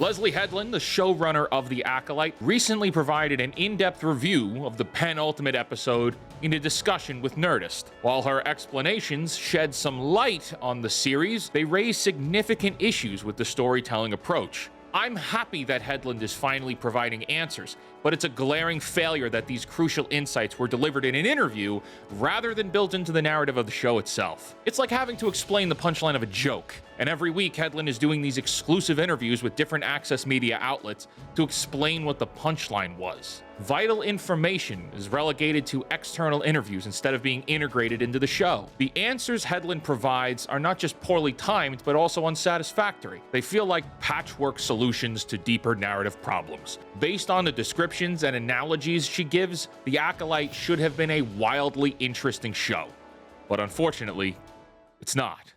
Leslye Headland, the showrunner of The Acolyte, recently provided an in-depth review of the penultimate episode in a discussion with Nerdist. While her explanations shed some light on the series, they raise significant issues with the storytelling approach. I'm happy that Headland is finally providing answers, but it's a glaring failure that these crucial insights were delivered in an interview rather than built into the narrative of the show itself. It's like having to explain the punchline of a joke, and every week Headland is doing these exclusive interviews with different access media outlets to explain what the punchline was. Vital information is relegated to external interviews instead of being integrated into the show. The answers Headland provides are not just poorly timed, but also unsatisfactory. They feel like patchwork solutions to deeper narrative problems. Based on the descriptions and analogies she gives, The Acolyte should have been a wildly interesting show. But unfortunately, it's not.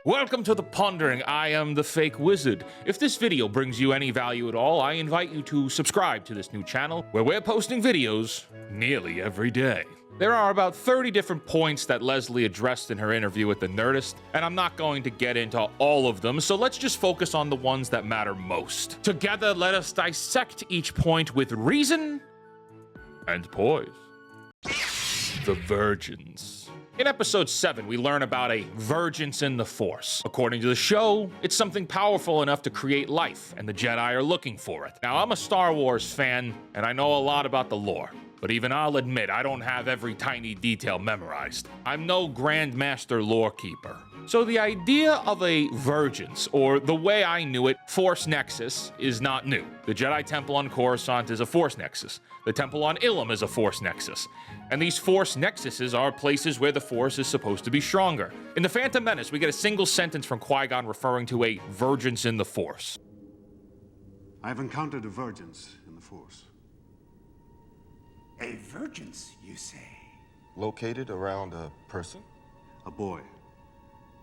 Welcome to The Pondering. I am the Fake Wizard. If this video brings you any value at all, I invite you to subscribe to this new channel, where we're posting videos nearly every day. There are about 30 different points that Leslye addressed in her interview with the Nerdist, and I'm not going to get into all of them, so let's just focus on the ones that matter most. Together, let us dissect each point with reason and poise. The Virgins. In episode 7, we learn about a vergence in the Force. According to the show, it's something powerful enough to create life, and the Jedi are looking for it. Now, I'm a Star Wars fan, and I know a lot about the lore. But even I'll admit, I don't have every tiny detail memorized. I'm no Grandmaster lore keeper. So the idea of a vergence, or the way I knew it, Force Nexus, is not new. The Jedi Temple on Coruscant is a Force Nexus. The Temple on Ilum is a Force Nexus. And these Force Nexuses are places where the Force is supposed to be stronger. In The Phantom Menace, we get a single sentence from Qui-Gon referring to a vergence in the Force. I've encountered a vergence in the Force. A vergence, you say? Located around a person? A boy.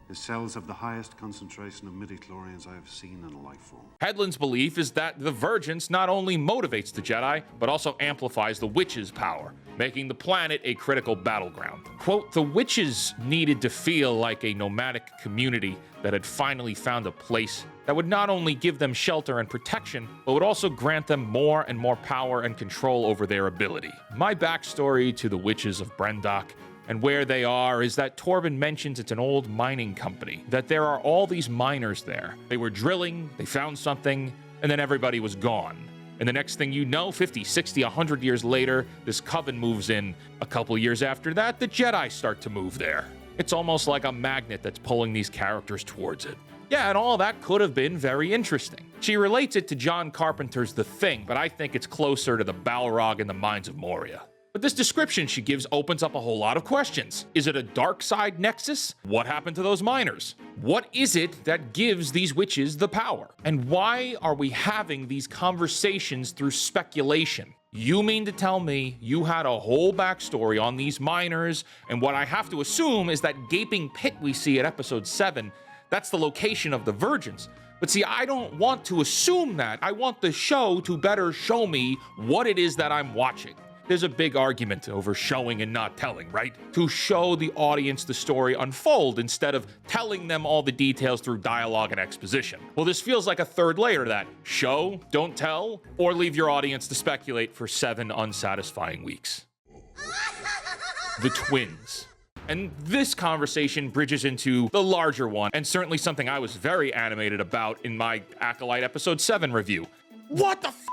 His cells have the highest concentration of midichlorians I have seen in a life form. Headland's belief is that the vergence not only motivates the Jedi, but also amplifies the Witches' power, making the planet a critical battleground. Quote, the Witches needed to feel like a nomadic community that had finally found a place that would not only give them shelter and protection, but would also grant them more and more power and control over their ability. My backstory to the Witches of Brendock and where they are is that Torben mentions it's an old mining company, that there are all these miners there. They were drilling, they found something, and then everybody was gone. And the next thing you know, 50, 60, 100 years later, this coven moves in. A couple years after that, the Jedi start to move there. It's almost like a magnet that's pulling these characters towards it. Yeah, and all that could have been very interesting. She relates it to John Carpenter's The Thing, but I think it's closer to the Balrog in the Mines of Moria. But this description she gives opens up a whole lot of questions. Is it a dark side nexus? What happened to those miners? What is it that gives these witches the power? And why are we having these conversations through speculation? You mean to tell me you had a whole backstory on these miners, and what I have to assume is that gaping pit we see at episode 7, that's the location of the vergence. But see, I don't want to assume that. I want the show to better show me what it is that I'm watching. There's a big argument over showing and not telling, right? To show the audience the story unfold instead of telling them all the details through dialogue and exposition. Well, this feels like a third layer to that. Show, don't tell, or leave your audience to speculate for 7 unsatisfying weeks. The twins. And this conversation bridges into the larger one, and certainly something I was very animated about in my Acolyte episode 7 review. What the f***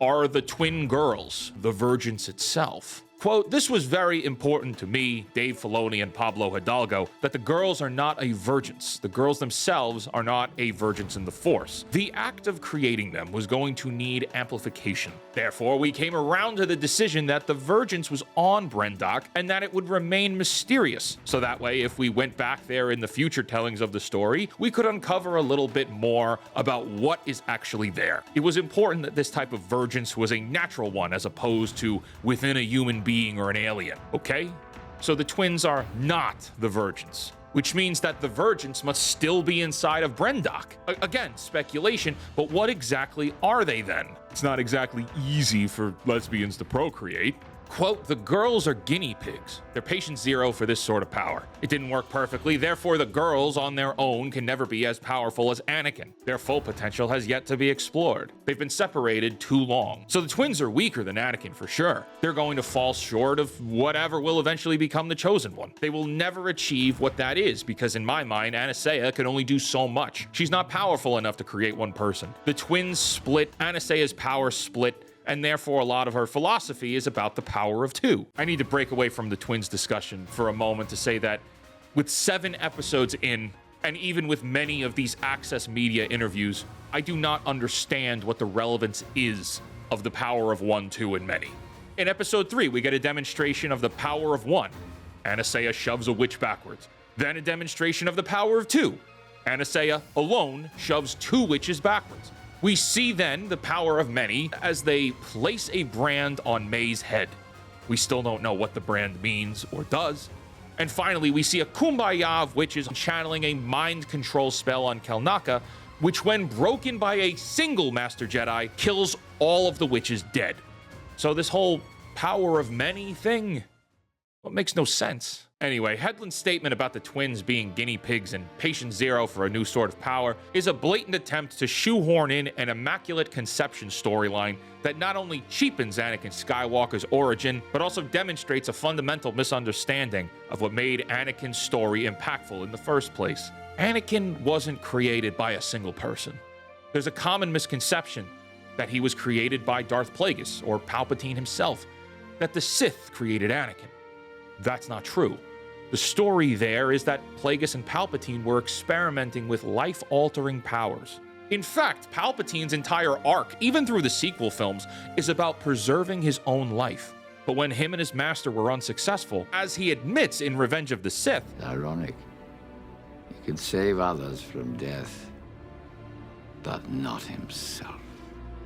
are the twin girls, the vergence itself? Quote, this was very important to me, Dave Filoni and Pablo Hidalgo, that the girls are not a vergence. The girls themselves are not a vergence in the Force. The act of creating them was going to need amplification. Therefore, we came around to the decision that the vergence was on Brendock and that it would remain mysterious. So that way, if we went back there in the future tellings of the story, we could uncover a little bit more about what is actually there. It was important that this type of vergence was a natural one as opposed to within a human being or an alien, okay? So the twins are not the vergence, which means that the vergence must still be inside of Brendock. Again, speculation, but what exactly are they then? It's not exactly easy for lesbians to procreate. Quote, the girls are guinea pigs. They're patient zero for this sort of power. It didn't work perfectly, therefore the girls on their own can never be as powerful as Anakin. Their full potential has yet to be explored. They've been separated too long. So the twins are weaker than Anakin for sure. They're going to fall short of whatever will eventually become the chosen one. They will never achieve what that is because in my mind, Anastasia can only do so much. She's not powerful enough to create one person. The twins split, Anastasia's power split, and therefore a lot of her philosophy is about the power of two. I need to break away from the twins discussion for a moment to say that with 7 episodes in, and even with many of these Access Media interviews, I do not understand what the relevance is of the power of 1, 2, and many. In episode 3, we get a demonstration of the power of 1. Anastasia shoves a witch backwards. Then a demonstration of the power of 2. Anastasia alone shoves 2 witches backwards. We see then the power of many as they place a brand on May's head. We still don't know what the brand means or does. And finally, we see a kumbaya of witches channeling a mind control spell on Kelnaka, which when broken by a single Master Jedi, kills all of the witches dead. So this whole power of many thing, well, makes no sense. Anyway, Headland's statement about the twins being guinea pigs and patient zero for a new sort of power is a blatant attempt to shoehorn in an Immaculate Conception storyline that not only cheapens Anakin Skywalker's origin, but also demonstrates a fundamental misunderstanding of what made Anakin's story impactful in the first place. Anakin wasn't created by a single person. There's a common misconception that he was created by Darth Plagueis or Palpatine himself, that the Sith created Anakin. That's not true. The story there is that Plagueis and Palpatine were experimenting with life-altering powers. In fact, Palpatine's entire arc, even through the sequel films, is about preserving his own life. But when him and his master were unsuccessful, as he admits in Revenge of the Sith, It's ironic. He can save others from death, but not himself.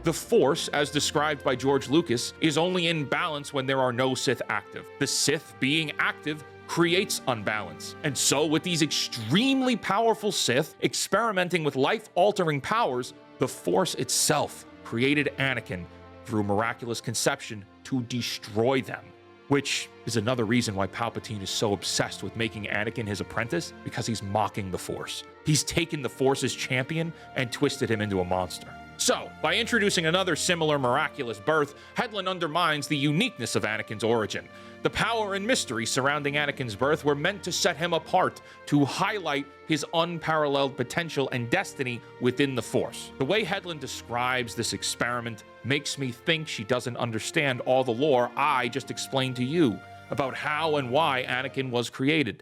the Force, as described by George Lucas, is only in balance when there are no Sith active. The Sith being active creates unbalance. And so with these extremely powerful Sith experimenting with life-altering powers, the Force itself created Anakin through miraculous conception to destroy them. Which is another reason why Palpatine is so obsessed with making Anakin his apprentice, because he's mocking the Force. He's taken the Force's champion and twisted him into a monster. So, by introducing another similar miraculous birth, Headland undermines the uniqueness of Anakin's origin. The power and mystery surrounding Anakin's birth were meant to set him apart, to highlight his unparalleled potential and destiny within the Force. The way Headland describes this experiment makes me think she doesn't understand all the lore I just explained to you about how and why Anakin was created.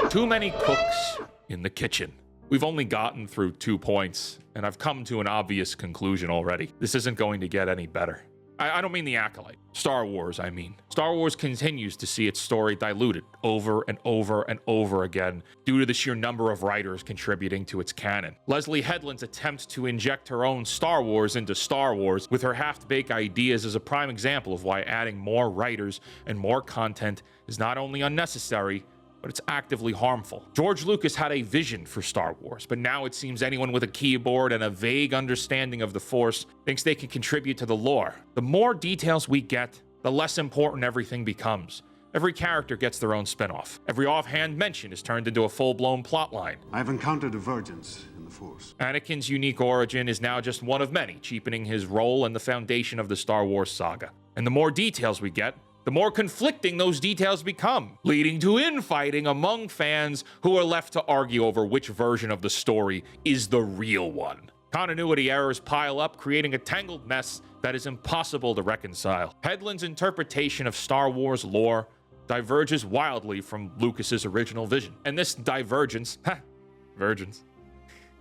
Too many cooks in the kitchen. We've only gotten through 2 points, and I've come to an obvious conclusion already. This isn't going to get any better. I don't mean the Acolyte. Star Wars, I mean. Star Wars continues to see its story diluted over and over and over again due to the sheer number of writers contributing to its canon. Leslye Headland's attempt to inject her own Star Wars into Star Wars with her half-baked ideas is a prime example of why adding more writers and more content is not only unnecessary, but it's actively harmful. George Lucas had a vision for Star Wars, but now it seems anyone with a keyboard and a vague understanding of the Force thinks they can contribute to the lore. The more details we get, the less important everything becomes. Every character gets their own spin-off. Every offhand mention is turned into a full-blown plotline. I've encountered divergence in the Force. Anakin's unique origin is now just one of many, cheapening his role and the foundation of the Star Wars saga. And the more details we get, the more conflicting those details become, leading to infighting among fans who are left to argue over which version of the story is the real one. Continuity errors pile up, creating a tangled mess that is impossible to reconcile. Headland's interpretation of Star Wars lore diverges wildly from Lucas's original vision. And this divergence,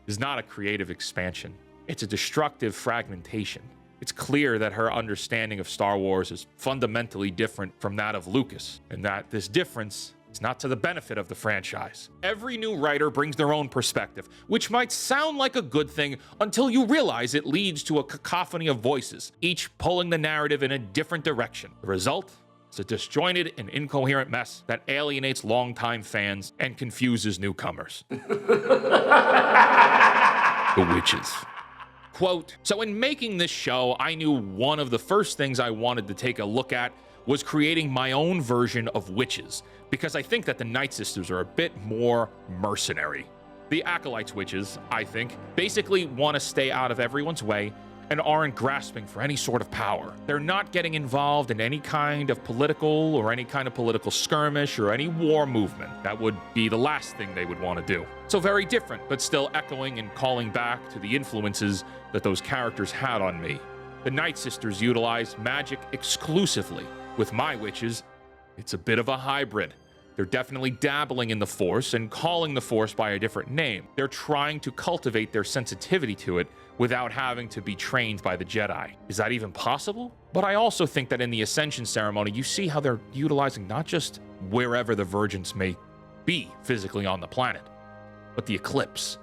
is not a creative expansion. It's a destructive fragmentation. It's clear that her understanding of Star Wars is fundamentally different from that of Lucas, and that this difference is not to the benefit of the franchise. Every new writer brings their own perspective, which might sound like a good thing until you realize it leads to a cacophony of voices, each pulling the narrative in a different direction. The result is a disjointed and incoherent mess that alienates longtime fans and confuses newcomers. The witches. Quote, so in making this show, I knew one of the first things I wanted to take a look at was creating my own version of witches, because I think that the Night Sisters are a bit more mercenary. The Acolyte's witches, I think, basically want to stay out of everyone's way and aren't grasping for any sort of power. They're not getting involved in any kind of political skirmish or any war movement. That would be the last thing they would want to do. So very different, but still echoing and calling back to the influences that those characters had on me. The Night Sisters utilize magic exclusively. With my witches, it's a bit of a hybrid. They're definitely dabbling in the Force and calling the Force by a different name. They're trying to cultivate their sensitivity to it without having to be trained by the Jedi. Is that even possible? But I also think that in the Ascension ceremony, you see how they're utilizing not just wherever the Virgins may be physically on the planet, but the eclipse.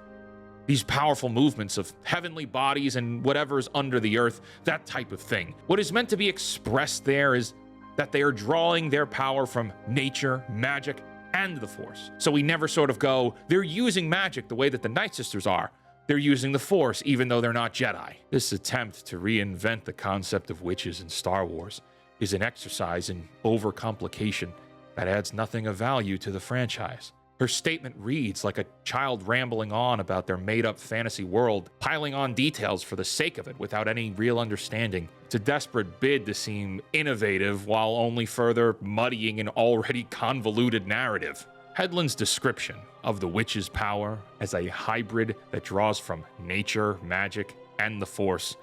These powerful movements of heavenly bodies and whatever's under the earth, that type of thing. What is meant to be expressed there is that they are drawing their power from nature, magic, and the Force. So we never sort of go, they're using magic the way that the Night Sisters are. They're using the Force, even though they're not Jedi. This attempt to reinvent the concept of witches in Star Wars is an exercise in overcomplication that adds nothing of value to the franchise. Her statement reads like a child rambling on about their made-up fantasy world, piling on details for the sake of it without any real understanding. It's a desperate bid to seem innovative while only further muddying an already convoluted narrative. Headland's description of the witch's power as a hybrid that draws from nature, magic, and the Force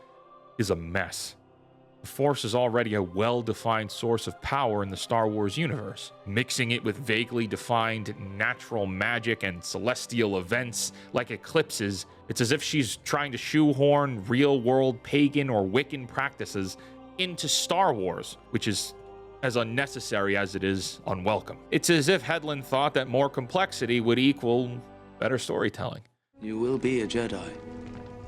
is a mess. The Force is already a well-defined source of power in the Star Wars universe. Mixing it with vaguely defined natural magic and celestial events like eclipses, it's as if she's trying to shoehorn real-world pagan or Wiccan practices into Star Wars, which is as unnecessary as it is unwelcome. It's as if Headland thought that more complexity would equal better storytelling. You will be a Jedi,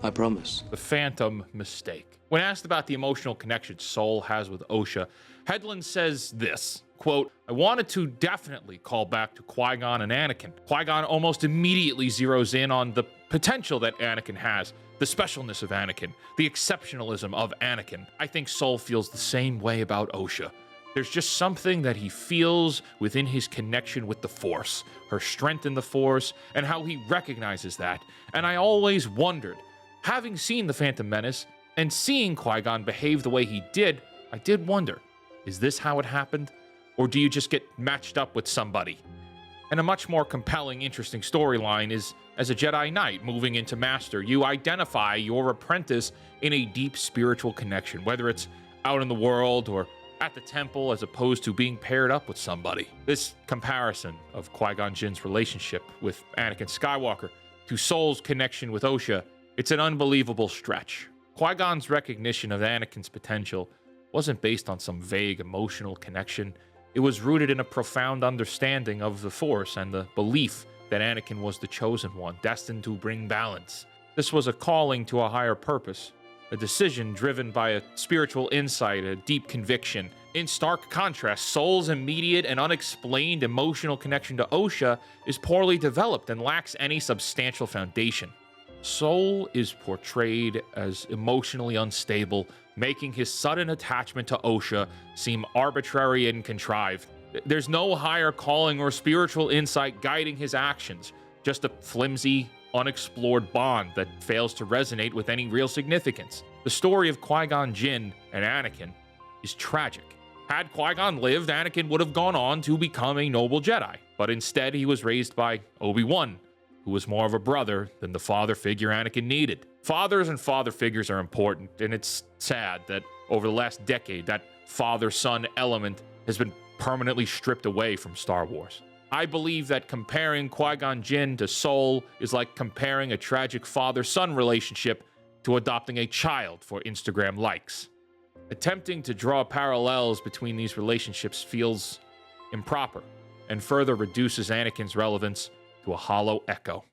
I promise. The phantom mistake. When asked about the emotional connection Sol has with Osha, Headland says this, quote, I wanted to definitely call back to Qui-Gon and Anakin. Qui-Gon almost immediately zeroes in on the potential that Anakin has, the specialness of Anakin, the exceptionalism of Anakin. I think Sol feels the same way about Osha. There's just something that he feels within his connection with the Force, her strength in the Force, and how he recognizes that. And I always wondered, having seen The Phantom Menace and seeing Qui-Gon behave the way he did, I did wonder, is this how it happened? Or do you just get matched up with somebody? And a much more compelling, interesting storyline is, as a Jedi Knight moving into Master, you identify your apprentice in a deep spiritual connection, whether it's out in the world or at the temple as opposed to being paired up with somebody. This comparison of Qui-Gon Jinn's relationship with Anakin Skywalker to Sol's connection with Osha, it's an unbelievable stretch. Qui-Gon's recognition of Anakin's potential wasn't based on some vague emotional connection. It was rooted in a profound understanding of the Force and the belief that Anakin was the chosen one, destined to bring balance. This was a calling to a higher purpose, a decision driven by a spiritual insight, a deep conviction. In stark contrast, Sol's immediate and unexplained emotional connection to Osha is poorly developed and lacks any substantial foundation. Sol is portrayed as emotionally unstable, making his sudden attachment to Osha seem arbitrary and contrived. There's no higher calling or spiritual insight guiding his actions, just a flimsy, unexplored bond that fails to resonate with any real significance. The story of Qui-Gon Jinn and Anakin is tragic. Had Qui-Gon lived, Anakin would have gone on to become a noble Jedi, but instead he was raised by Obi-Wan, who was more of a brother than the father figure Anakin needed. Fathers and father figures are important, and it's sad that over the last decade, that father-son element has been permanently stripped away from Star Wars. I believe that comparing Qui-Gon Jinn to Sol is like comparing a tragic father-son relationship to adopting a child for Instagram likes. Attempting to draw parallels between these relationships feels improper and further reduces Anakin's relevance to a hollow echo.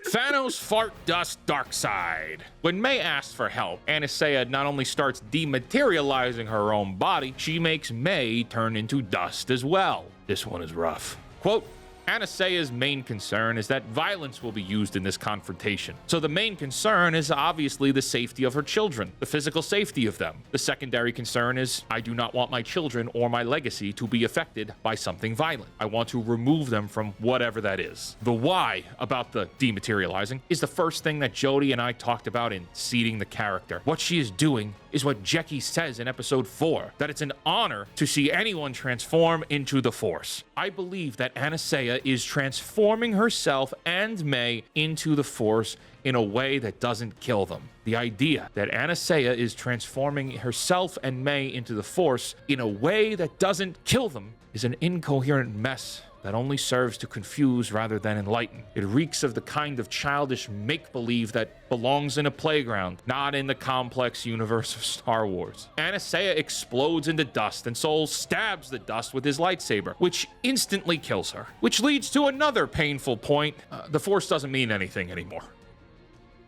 Thanos fart dust dark side. When May asks for help, Anastasia not only starts dematerializing her own body, she makes May turn into dust as well. This one is rough. Quote, Anasea's main concern is that violence will be used in this confrontation. So the main concern is obviously the safety of her children, the physical safety of them. The secondary concern is, I do not want my children or my legacy to be affected by something violent. I want to remove them from whatever that is. The why about the dematerializing is the first thing that Jodie and I talked about in seeding the character. What she is doing is what Jecki says in episode 4, that it's an honor to see anyone transform into the Force. I believe that Anasea is transforming herself and May into the Force in a way that doesn't kill them. The idea that Anasea is transforming herself and May into the Force in a way that doesn't kill them is an incoherent mess that only serves to confuse rather than enlighten. It reeks of the kind of childish make-believe that belongs in a playground, not in the complex universe of Star Wars. Anasea explodes into dust, and Sol stabs the dust with his lightsaber, which instantly kills her. Which leads to another painful point. The Force doesn't mean anything anymore.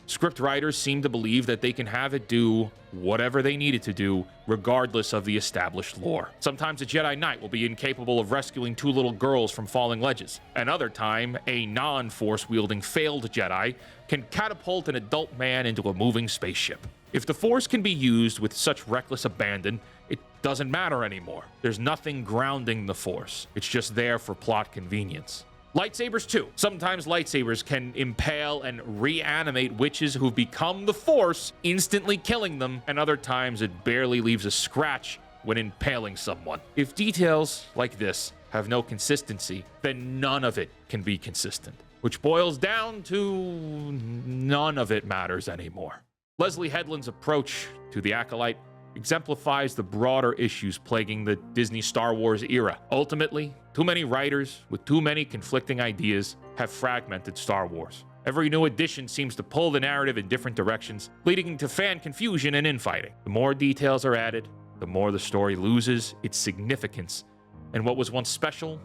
Script writers seem to believe that they can have it do whatever they need it to do, regardless of the established lore. Sometimes a Jedi Knight will be incapable of rescuing 2 little girls from falling ledges. Another time, a non-Force-wielding failed Jedi can catapult an adult man into a moving spaceship. If the Force can be used with such reckless abandon, it doesn't matter anymore. There's nothing grounding the Force. It's just there for plot convenience. Lightsabers too. Sometimes lightsabers can impale and reanimate witches who've become the Force, instantly killing them, and other times it barely leaves a scratch when impaling someone. If details like this have no consistency, then none of it can be consistent, which boils down to none of it matters anymore. Leslye Headland's approach to the Acolyte exemplifies the broader issues plaguing the Disney Star Wars era. Ultimately, too many writers with too many conflicting ideas have fragmented Star Wars. Every new edition seems to pull the narrative in different directions, leading to fan confusion and infighting. The more details are added, the more the story loses its significance, and what was once special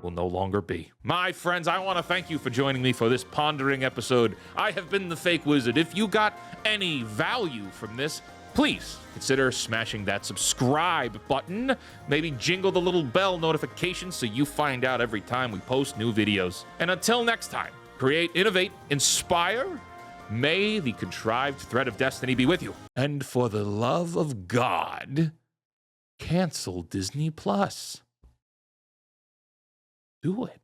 will no longer be. My friends, I want to thank you for joining me for this pondering episode. I have been the Fake Wizard. If you got any value from this, please consider smashing that subscribe button. Maybe jingle the little bell notification so you find out every time we post new videos. And until next time, create, innovate, inspire. May the contrived thread of destiny be with you. And for the love of God, cancel Disney Plus. Do it.